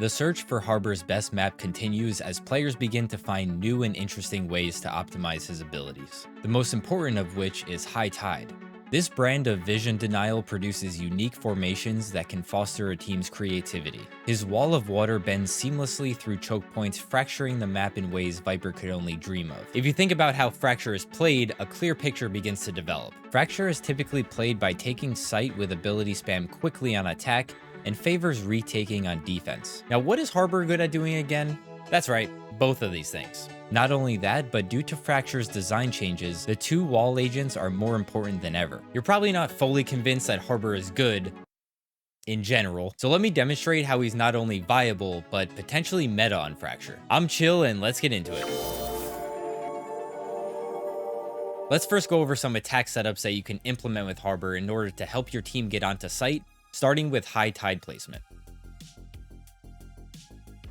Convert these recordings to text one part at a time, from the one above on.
The search for Harbor's best map continues as players begin to find new and interesting ways to optimize his abilities, the most important of which is High Tide. This brand of vision denial produces unique formations that can foster a team's creativity. His wall of water bends seamlessly through choke points, fracturing the map in ways Viper could only dream of. If you think about how Fracture is played, a clear picture begins to develop. Fracture is typically played by taking sight with ability spam quickly on attack, and favors retaking on defense. Now, what is Harbor good at doing again? That's right, both of these things. Not only that, but due to Fracture's design changes, the two wall agents are more important than ever. You're probably not fully convinced that Harbor is good in general, so let me demonstrate how he's not only viable, but potentially meta on Fracture. I'm chill and let's get into it. Let's first go over some attack setups that you can implement with Harbor in order to help your team get onto site, starting with High Tide placement.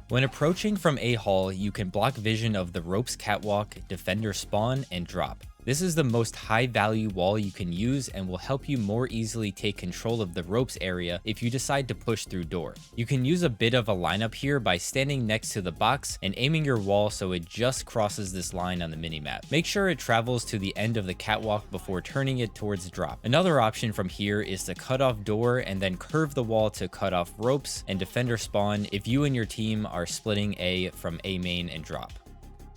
When approaching from A Hall, you can block vision of the ropes catwalk, defender spawn, and drop. This is the most high value wall you can use and will help you more easily take control of the ropes area if you decide to push through door. You can use a bit of a lineup here by standing next to the box and aiming your wall so it just crosses this line on the minimap. Make sure it travels to the end of the catwalk before turning it towards drop. Another option from here is to cut off door and then curve the wall to cut off ropes and defender spawn if you and your team are splitting A from A main and drop.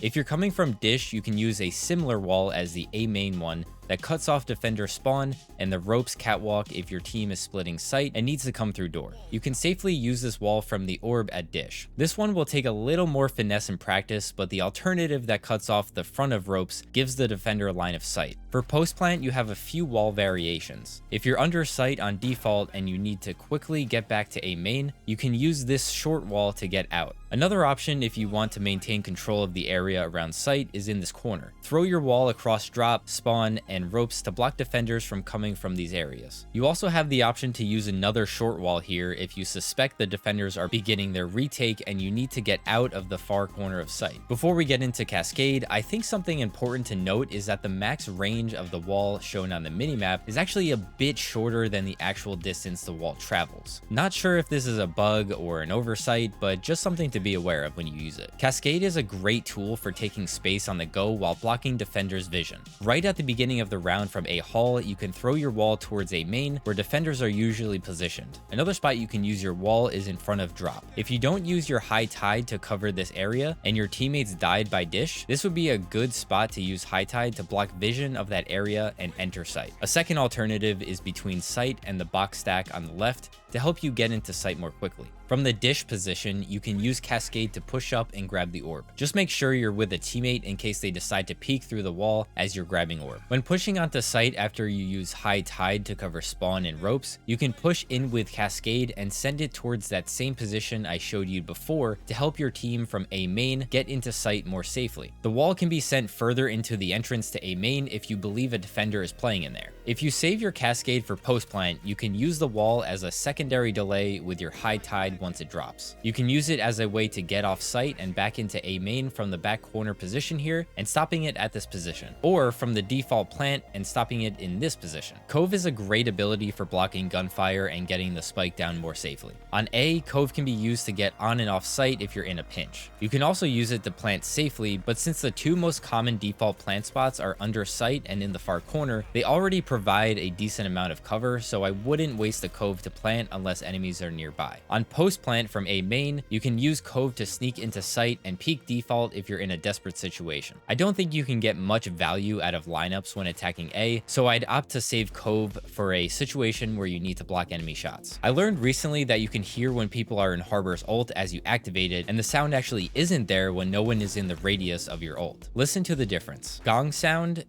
If you're coming from dish, you can use a similar wall as the A main one that cuts off defender spawn and the ropes catwalk if your team is splitting site and needs to come through door. You can safely use this wall from the orb at dish. This one will take a little more finesse in practice, but the alternative that cuts off the front of ropes gives the defender a line of sight. For post plant, you have a few wall variations. If you're under sight on default and you need to quickly get back to A main, you can use this short wall to get out. Another option if you want to maintain control of the area around site is in this corner. Throw your wall across drop, spawn, and ropes to block defenders from coming from these areas. You also have the option to use another short wall here if you suspect the defenders are beginning their retake and you need to get out of the far corner of sight. Before we get into Cascade, I think something important to note is that the max range of the wall shown on the minimap is actually a bit shorter than the actual distance the wall travels. Not sure if this is a bug or an oversight, but just something to be aware of when you use it. Cascade is a great tool for taking space on the go while blocking defenders' vision. Right at the beginning of the round from A hall, you can throw your wall towards A main where defenders are usually positioned. Another spot you can use your wall is in front of drop. If you don't use your High Tide to cover this area and your teammates died by dish, this would be a good spot to use High Tide to block vision of that area and enter site. A second alternative is between site and the box stack on the left to help you get into site more quickly. From the dish position, you can use Cascade to push up and grab the orb. Just make sure you're with a teammate in case they decide to peek through the wall as you're grabbing orb. When pushing onto site after you use High Tide to cover spawn and ropes, you can push in with Cascade and send it towards that same position I showed you before to help your team from A main get into site more safely. The wall can be sent further into the entrance to A main if you believe a defender is playing in there. If you save your Cascade for post plant, you can use the wall as a secondary delay with your High Tide once it drops. You can use it as a way to get off site and back into A main from the back corner position here and stopping it at this position, or from the default plant and stopping it in this position. Cove is a great ability for blocking gunfire and getting the spike down more safely. On A, Cove can be used to get on and off site if you're in a pinch. You can also use it to plant safely, but since the two most common default plant spots are under site and in the far corner, they already provide a decent amount of cover, so I wouldn't waste the Cove to plant unless enemies are nearby. On post plant from A main, you can use Cove to sneak into site and peek default if you're in a desperate situation. I don't think you can get much value out of lineups when attacking A, so I'd opt to save Cove for a situation where you need to block enemy shots. I learned recently that you can hear when people are in Harbor's ult as you activate it, and the sound actually isn't there when no one is in the radius of your ult. Listen to the difference. Gong sound.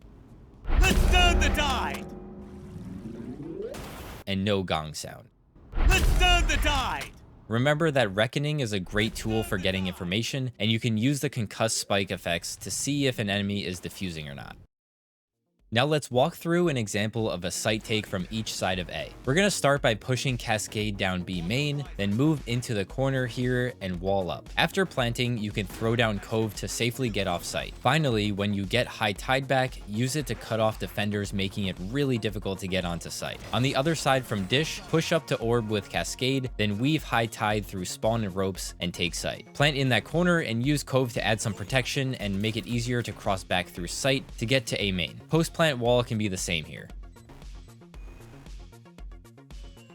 Let's turn the tide! And no gong sound. Let's turn the tide! Remember that Reckoning is a great tool for getting information, and you can use the concuss spike effects to see if an enemy is defusing or not. Now let's walk through an example of a site take from each side of A. We're going to start by pushing Cascade down B main, then move into the corner here and wall up. After planting, you can throw down Cove to safely get off site. Finally, when you get high tide back, use it to cut off defenders, making it really difficult to get onto site. On the other side from Dish, push up to orb with Cascade, then weave high tide through spawn and ropes and take site. Plant in that corner and use Cove to add some protection and make it easier to cross back through site to get to A main. Post-plant wall can be the same here.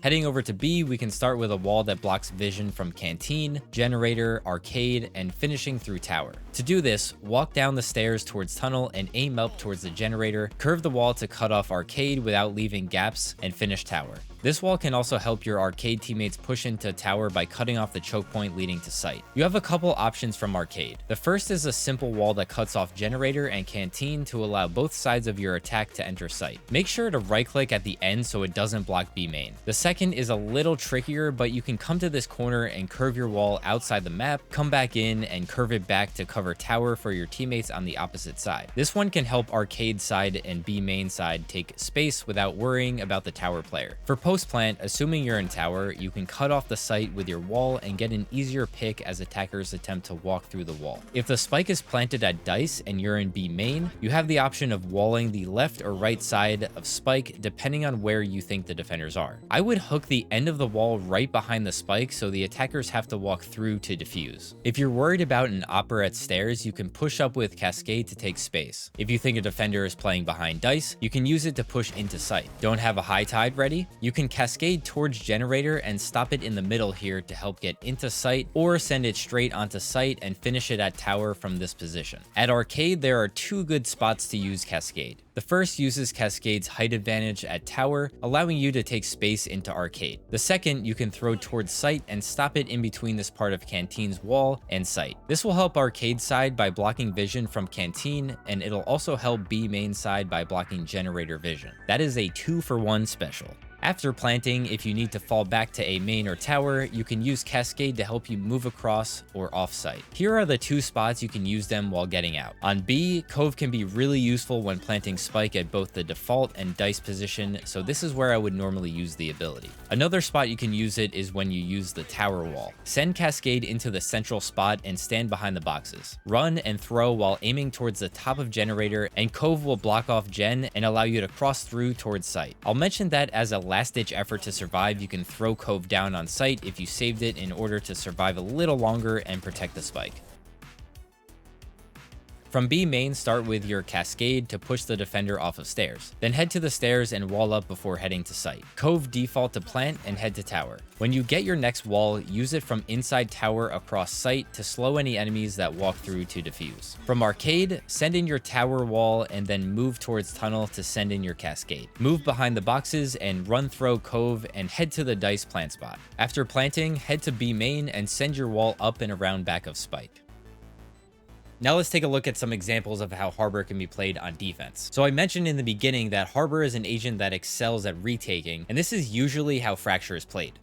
Heading over to B, we can start with a wall that blocks vision from Canteen, Generator, Arcade, and finishing through Tower. To do this, walk down the stairs towards Tunnel and aim up towards the Generator, curve the wall to cut off Arcade without leaving gaps, and finish Tower. This wall can also help your Arcade teammates push into Tower by cutting off the choke point leading to site. You have a couple options from Arcade. The first is a simple wall that cuts off Generator and Canteen to allow both sides of your attack to enter site. Make sure to right-click at the end so it doesn't block B main. The second is a little trickier, but you can come to this corner and curve your wall outside the map, come back in and curve it back to cover Tower for your teammates on the opposite side. This one can help Arcade side and B main side take space without worrying about the Tower player. For post-plant, assuming you're in Tower, you can cut off the site with your wall and get an easier pick as attackers attempt to walk through the wall. If the spike is planted at Dice and you're in B main, you have the option of walling the left or right side of spike depending on where you think the defenders are. I would hook the end of the wall right behind the spike so the attackers have to walk through to defuse. If you're worried about an Opera at stairs, you can push up with Cascade to take space. If you think a defender is playing behind Dice, you can use it to push into site. Don't have a high tide ready? You can Cascade towards Generator and stop it in the middle here to help get into site, or send it straight onto site and finish it at Tower from this position. At Arcade, there are two good spots to use Cascade. The first uses Cascade's height advantage at Tower, allowing you to take space into Arcade. The second, you can throw towards site and stop it in between this part of Canteen's wall and site. This will help Arcade side by blocking vision from Canteen, and it'll also help B main side by blocking Generator vision. That is a 2-for-1 special. After planting, if you need to fall back to A main or Tower, you can use Cascade to help you move across or off-site. Here are the two spots you can use them while getting out. On B, Cove can be really useful when planting spike at both the default and Dice position, so this is where I would normally use the ability. Another spot you can use it is when you use the Tower wall. Send Cascade into the central spot and stand behind the boxes. Run and throw while aiming towards the top of Generator, and Cove will block off Gen and allow you to cross through towards site. I'll mention that as a last-ditch effort to survive, you can throw Cove down on site if you saved it in order to survive a little longer and protect the spike. From B main, start with your Cascade to push the defender off of stairs. Then head to the stairs and wall up before heading to site. Cove default to plant and head to Tower. When you get your next wall, use it from inside Tower across site to slow any enemies that walk through to defuse. From Arcade, send in your Tower wall and then move towards Tunnel to send in your Cascade. Move behind the boxes and run throw Cove and head to the Dice plant spot. After planting, head to B main and send your wall up and around back of spike. Now let's take a look at some examples of how Harbor can be played on defense. So I mentioned in the beginning that Harbor is an agent that excels at retaking, and this is usually how Fracture is played.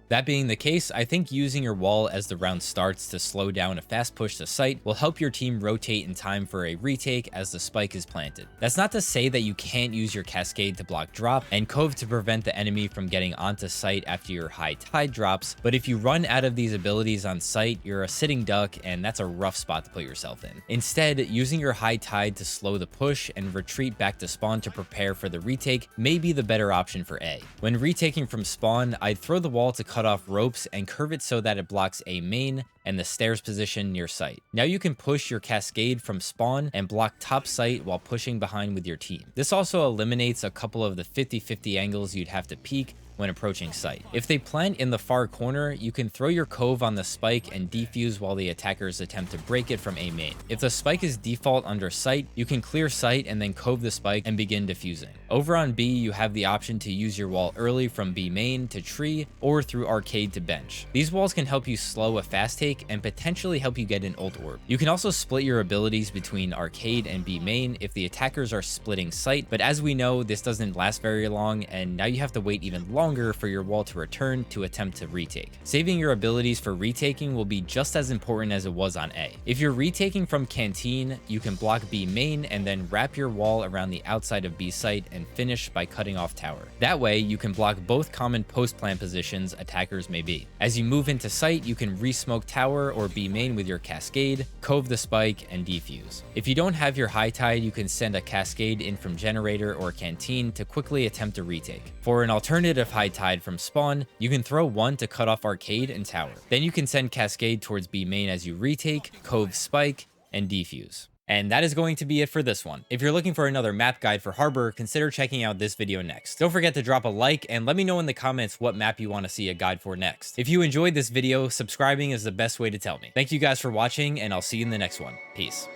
That being the case, I think using your wall as the round starts to slow down a fast push to site will help your team rotate in time for a retake as the spike is planted. That's not to say that you can't use your Cascade to block drop and Cove to prevent the enemy from getting onto site after your high tide drops, but if you run out of these abilities on site, you're a sitting duck and that's a rough spot to put yourself in. Instead, using your high tide to slow the push and retreat back to spawn to prepare for the retake may be the better option for A. When retaking from spawn, I'd throw the wall to cut off ropes and curve it so that it blocks A main and the stairs position near site. Now you can push your Cascade from spawn and block top site while pushing behind with your team. This also eliminates a couple of the 50-50 angles you'd have to peek when approaching site. If they plant in the far corner, you can throw your Cove on the spike and defuse while the attackers attempt to break it from A main. If the spike is default under site, you can clear site and then Cove the spike and begin defusing. Over on B, you have the option to use your wall early from B main to tree or through Arcade to bench. These walls can help you slow a fast take and potentially help you get an ult orb. You can also split your abilities between Arcade and B main if the attackers are splitting site, but as we know, this doesn't last very long and now you have to wait even longer longer for your wall to return to attempt to retake. Saving your abilities for retaking will be just as important as it was on A. If you're retaking from Canteen, you can block B main and then wrap your wall around the outside of B site and finish by cutting off tower. That way, you can block both common post plant positions attackers may be. As you move into site, you can re-smoke tower or B main with your Cascade, Cove the spike, and defuse. If you don't have your high tide, you can send a Cascade in from generator or Canteen to quickly attempt a retake. For an alternative high tide from spawn, you can throw one to cut off arcade and tower. Then you can send Cascade towards B main as you retake, Cove spike, and defuse. And that is going to be it for this one. If you're looking for another map guide for Harbor, consider checking out this video next. Don't forget to drop a like and let me know in the comments what map you want to see a guide for next. If you enjoyed this video, subscribing is the best way to tell me. Thank you guys for watching, and I'll see you in the next one. Peace.